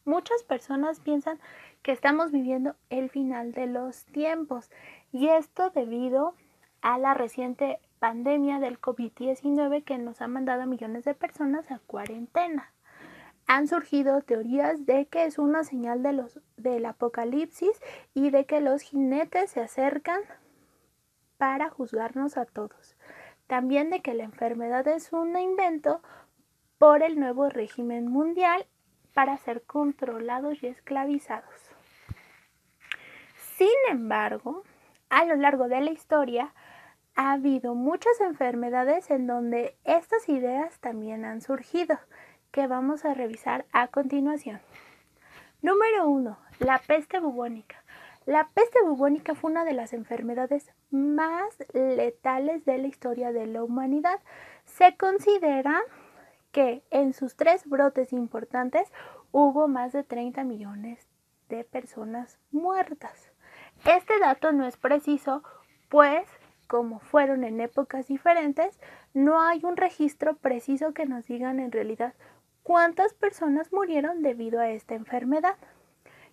Muchas personas piensan que estamos viviendo el final de los tiempos y esto debido a la reciente pandemia del COVID-19 que nos ha mandado a millones de personas a cuarentena. Han surgido teorías de que es una señal del apocalipsis y de que los jinetes se acercan para juzgarnos a todos. También de que la enfermedad es un invento por el nuevo régimen mundial para ser controlados y esclavizados. Sin embargo, a lo largo de la historia ha habido muchas enfermedades en donde estas ideas también han surgido, que vamos a revisar a continuación. Número 1. La peste bubónica. La peste bubónica fue una de las enfermedades más letales de la historia de la humanidad. Se considera que en sus 3 brotes importantes hubo más de 30 millones de personas muertas. Este dato no es preciso, pues como fueron en épocas diferentes, no hay un registro preciso que nos digan en realidad cuántas personas murieron debido a esta enfermedad.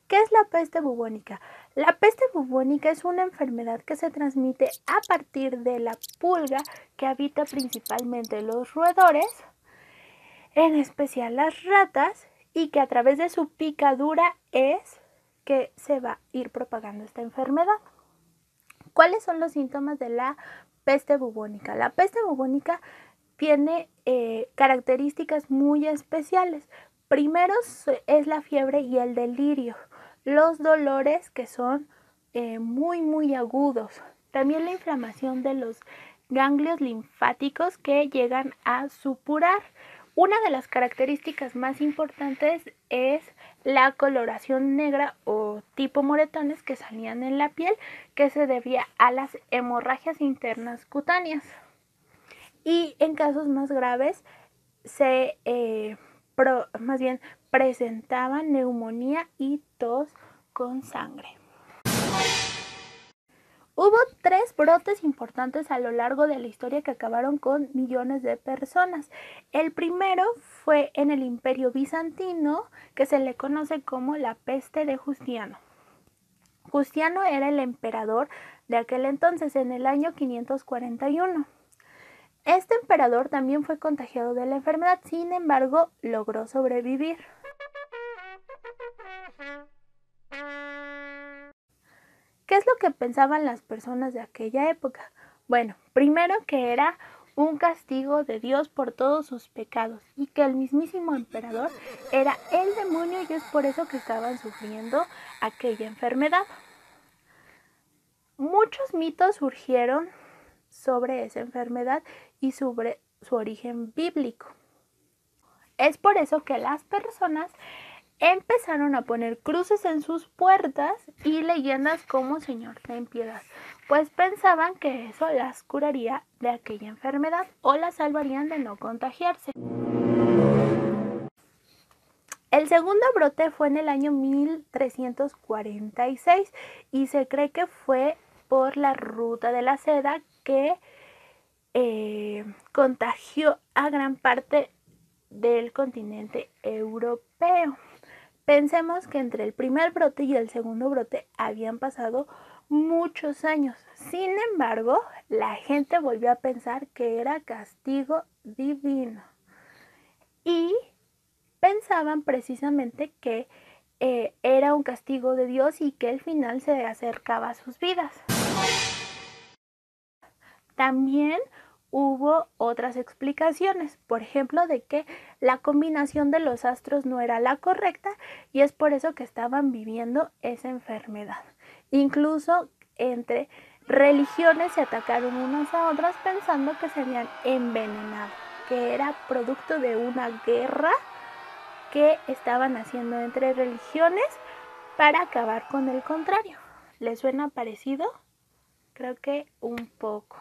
¿Qué es la peste bubónica? La peste bubónica es una enfermedad que se transmite a partir de la pulga que habita principalmente los roedores, en especial las ratas, y que a través de su picadura es que se va a ir propagando esta enfermedad. ¿Cuáles son los síntomas de la peste bubónica? La peste bubónica tiene características muy especiales. Primero es la fiebre y el delirio, los dolores que son muy agudos. También la inflamación de los ganglios linfáticos que llegan a supurar. Una de las características más importantes es la coloración negra o tipo moretones que salían en la piel, que se debía a las hemorragias internas cutáneas. Y en casos más graves presentaban neumonía y tos con sangre. Hubo 3 brotes importantes a lo largo de la historia que acabaron con millones de personas. El primero fue en el Imperio Bizantino, que se le conoce como la peste de Justiano. Justiano era el emperador de aquel entonces, en el año 541. Este emperador también fue contagiado de la enfermedad, sin embargo, logró sobrevivir. ¿Qué es lo que pensaban las personas de aquella época? Bueno, primero que era un castigo de Dios por todos sus pecados y que el mismísimo emperador era el demonio y es por eso que estaban sufriendo aquella enfermedad. Muchos mitos surgieron sobre esa enfermedad y sobre su origen bíblico. Es por eso que las personas empezaron a poner cruces en sus puertas y leyendas como Señor, ten piedad, pues pensaban que eso las curaría de aquella enfermedad o las salvarían de no contagiarse. El segundo brote fue en el año 1346 y se cree que fue por la ruta de la seda que contagió a gran parte del continente europeo. Pensemos que entre el primer brote y el segundo brote habían pasado muchos años. Sin embargo, la gente volvió a pensar que era castigo divino. Y pensaban precisamente que era un castigo de Dios y que el final se acercaba a sus vidas. También hubo otras explicaciones, por ejemplo, de que la combinación de los astros no era la correcta y es por eso que estaban viviendo esa enfermedad. Incluso entre religiones se atacaron unas a otras pensando que se habían envenenado, que era producto de una guerra que estaban haciendo entre religiones para acabar con el contrario. ¿Les suena parecido? Creo que un poco.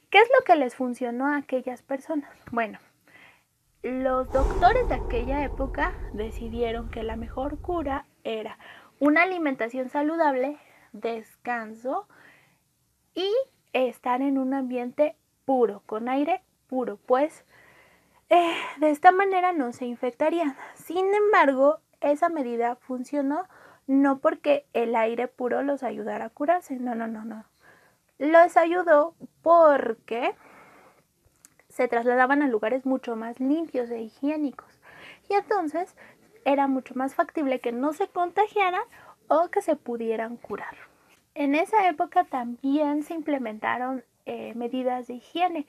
¿Qué es lo que les funcionó a aquellas personas? Bueno, los doctores de aquella época decidieron que la mejor cura era una alimentación saludable, descanso y estar en un ambiente puro, con aire puro, pues De esta manera no se infectarían. Sin embargo, esa medida funcionó no porque el aire puro los ayudara a curarse, no. Los ayudó porque se trasladaban a lugares mucho más limpios e higiénicos. Y entonces era mucho más factible que no se contagiaran o que se pudieran curar. En esa época también se implementaron medidas de higiene.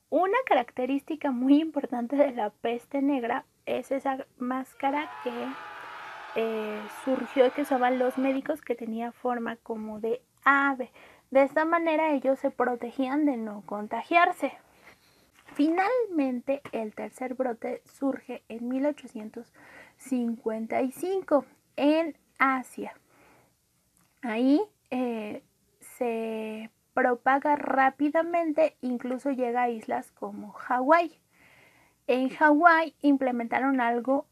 Una característica muy importante de la peste negra es esa máscara que surgió y que usaban los médicos, que tenía forma como de ave. De esta manera ellos se protegían de no contagiarse. Finalmente, el tercer brote surge en 1855 en Asia. Ahí se propaga rápidamente, incluso llega a islas como Hawái. En Hawái implementaron algo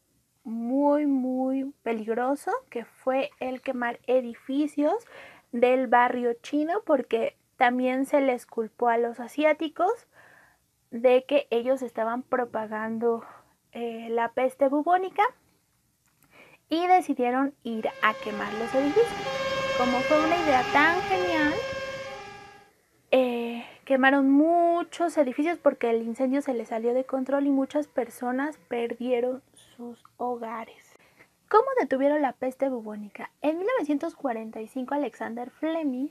muy peligroso, que fue el quemar edificios del barrio chino, porque también se les culpó a los asiáticos de que ellos estaban propagando la peste bubónica y decidieron ir a quemar los edificios. Como fue una idea tan genial, quemaron muchos edificios porque el incendio se les salió de control y muchas personas perdieron sus hogares. ¿Cómo detuvieron la peste bubónica? En 1945 Alexander Fleming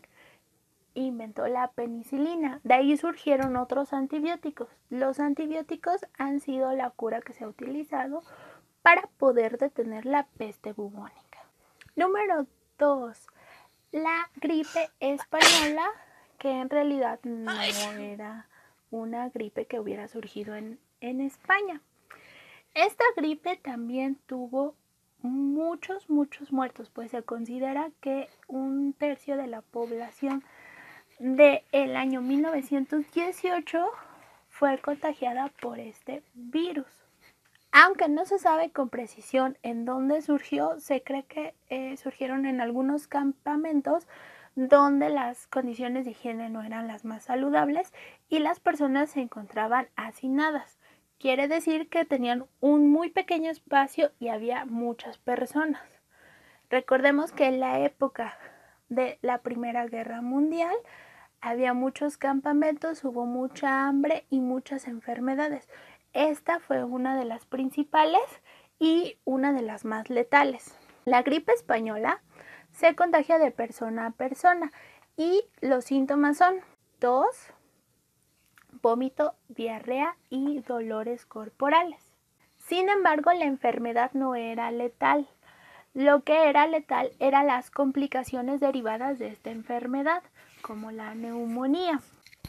inventó la penicilina. De ahí surgieron otros antibióticos. Los antibióticos han sido la cura que se ha utilizado para poder detener la peste bubónica. Número 2. La gripe española, que en realidad no era una gripe que hubiera surgido en España. Esta gripe también tuvo muchos muertos, pues se considera que 1/3 de la población del año 1918 fue contagiada por este virus. Aunque no se sabe con precisión en dónde surgió, se cree que surgieron en algunos campamentos donde las condiciones de higiene no eran las más saludables y las personas se encontraban hacinadas. Quiere decir que tenían un muy pequeño espacio y había muchas personas. Recordemos que en la época de la Primera Guerra Mundial había muchos campamentos, hubo mucha hambre y muchas enfermedades. Esta fue una de las principales y una de las más letales. La gripe española se contagia de persona a persona y los síntomas son tos, vómito, diarrea y dolores corporales. Sin embargo, la enfermedad no era letal. Lo que era letal eran las complicaciones derivadas de esta enfermedad, como la neumonía,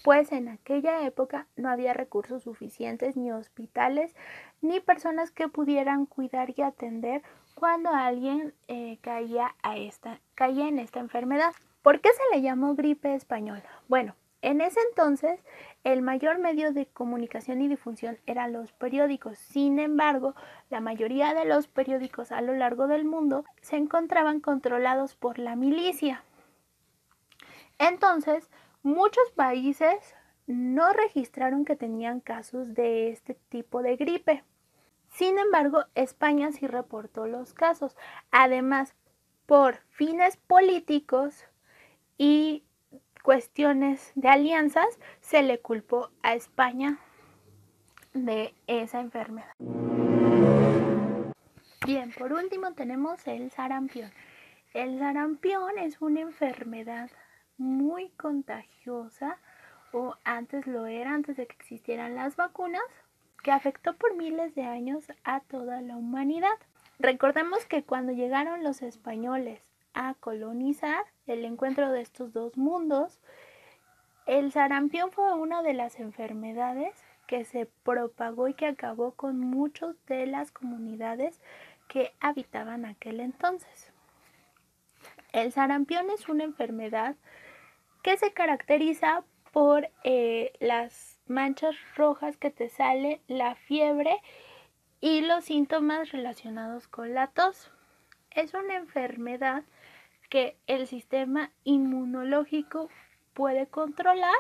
pues en aquella época no había recursos suficientes, ni hospitales, ni personas que pudieran cuidar y atender cuando alguien caía en esta enfermedad. ¿Por qué se le llamó gripe española? Bueno, en ese entonces el mayor medio de comunicación y difusión eran los periódicos. Sin embargo, la mayoría de los periódicos a lo largo del mundo se encontraban controlados por la milicia. Entonces, muchos países no registraron que tenían casos de este tipo de gripe. Sin embargo, España sí reportó los casos. Además, por fines políticos y cuestiones de alianzas, se le culpó a España de esa enfermedad. Bien, por último tenemos el sarampión. El sarampión es una enfermedad muy contagiosa, o antes lo era, antes de que existieran las vacunas, que afectó por miles de años a toda la humanidad. Recordemos que cuando llegaron los españoles a colonizar, el encuentro de estos dos mundos, el sarampión fue una de las enfermedades que se propagó y que acabó con muchas de las comunidades que habitaban aquel entonces. El sarampión es una enfermedad que se caracteriza por las manchas rojas que te salen, la fiebre y los síntomas relacionados con la tos. Es una enfermedad que el sistema inmunológico puede controlar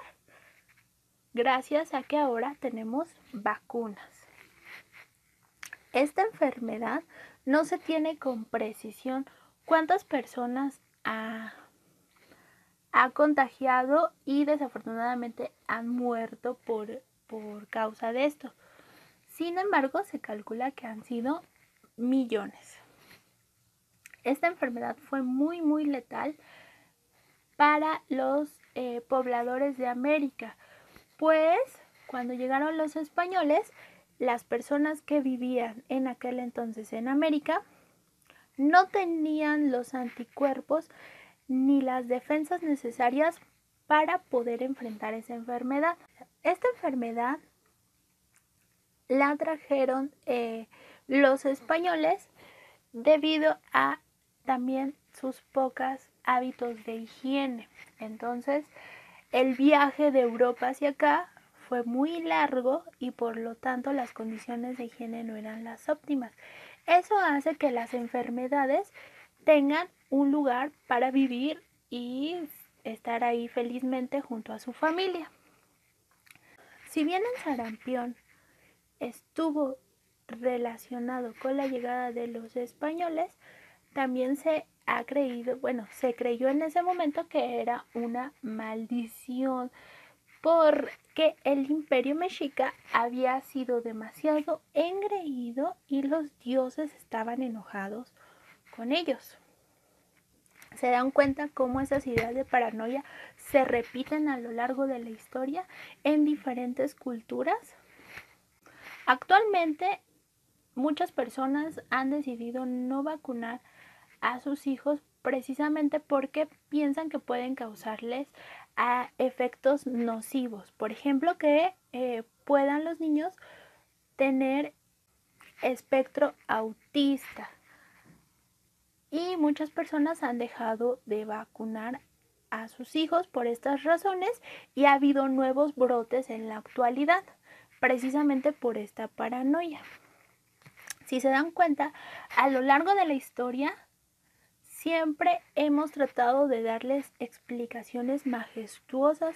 gracias a que ahora tenemos vacunas. Esta enfermedad no se tiene con precisión cuántas personas ha contagiado y desafortunadamente han muerto por causa de esto. Sin embargo, se calcula que han sido millones. Esta enfermedad fue muy letal para los pobladores de América, pues cuando llegaron los españoles, las personas que vivían en aquel entonces en América no tenían los anticuerpos ni las defensas necesarias para poder enfrentar esa enfermedad. Esta enfermedad la trajeron los españoles debido a también sus pocos hábitos de higiene. Entonces, el viaje de Europa hacia acá fue muy largo y por lo tanto las condiciones de higiene no eran las óptimas. Eso hace que las enfermedades tengan un lugar para vivir y estar ahí felizmente junto a su familia. Si bien el sarampión estuvo relacionado con la llegada de los españoles, también se creyó en ese momento que era una maldición porque el imperio mexica había sido demasiado engreído y los dioses estaban enojados con ellos. ¿Se dan cuenta cómo esas ideas de paranoia se repiten a lo largo de la historia en diferentes culturas? Actualmente, muchas personas han decidido no vacunar a sus hijos precisamente porque piensan que pueden causarles efectos nocivos. Por ejemplo, que puedan los niños tener espectro autista. Y muchas personas han dejado de vacunar a sus hijos por estas razones y ha habido nuevos brotes en la actualidad, precisamente por esta paranoia. Si se dan cuenta, a lo largo de la historia siempre hemos tratado de darles explicaciones majestuosas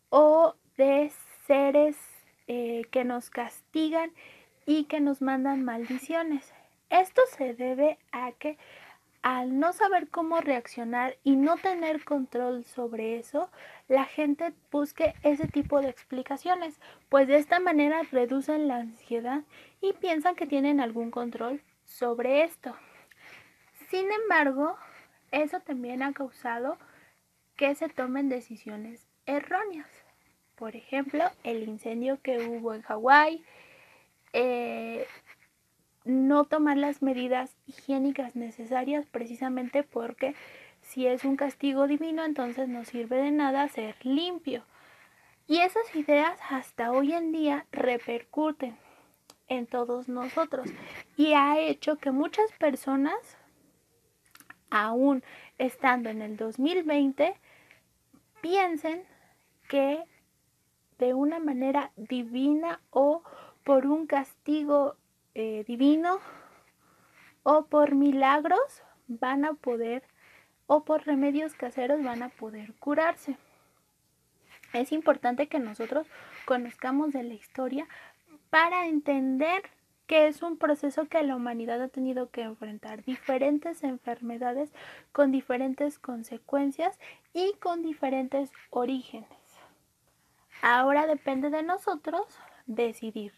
o de seres que nos castigan y que nos mandan maldiciones. Esto se debe a que al no saber cómo reaccionar y no tener control sobre eso, la gente busque ese tipo de explicaciones, pues de esta manera reducen la ansiedad y piensan que tienen algún control sobre esto. Sin embargo, eso también ha causado que se tomen decisiones erróneas. Por ejemplo, el incendio que hubo en Hawái, no tomar las medidas higiénicas necesarias precisamente porque si es un castigo divino, entonces no sirve de nada ser limpio. Y esas ideas hasta hoy en día repercuten en todos nosotros y ha hecho que muchas personas, aún estando en el 2020, piensen que de una manera divina o por un castigo divino o por milagros van a poder o por remedios caseros van a poder curarse. Es importante que nosotros conozcamos de la historia para entender que es un proceso que la humanidad ha tenido que enfrentar diferentes enfermedades con diferentes consecuencias y con diferentes orígenes. Ahora depende de nosotros decidir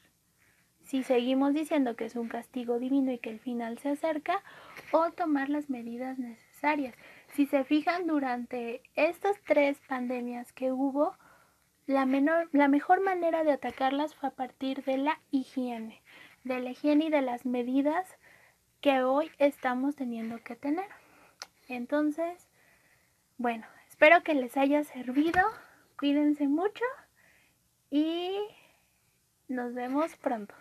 si seguimos diciendo que es un castigo divino y que el final se acerca o tomar las medidas necesarias. Si se fijan, durante estas 3 pandemias que hubo, la mejor manera de atacarlas fue a partir de la higiene y de las medidas que hoy estamos teniendo que tener. Entonces, bueno, espero que les haya servido. Cuídense mucho y nos vemos pronto.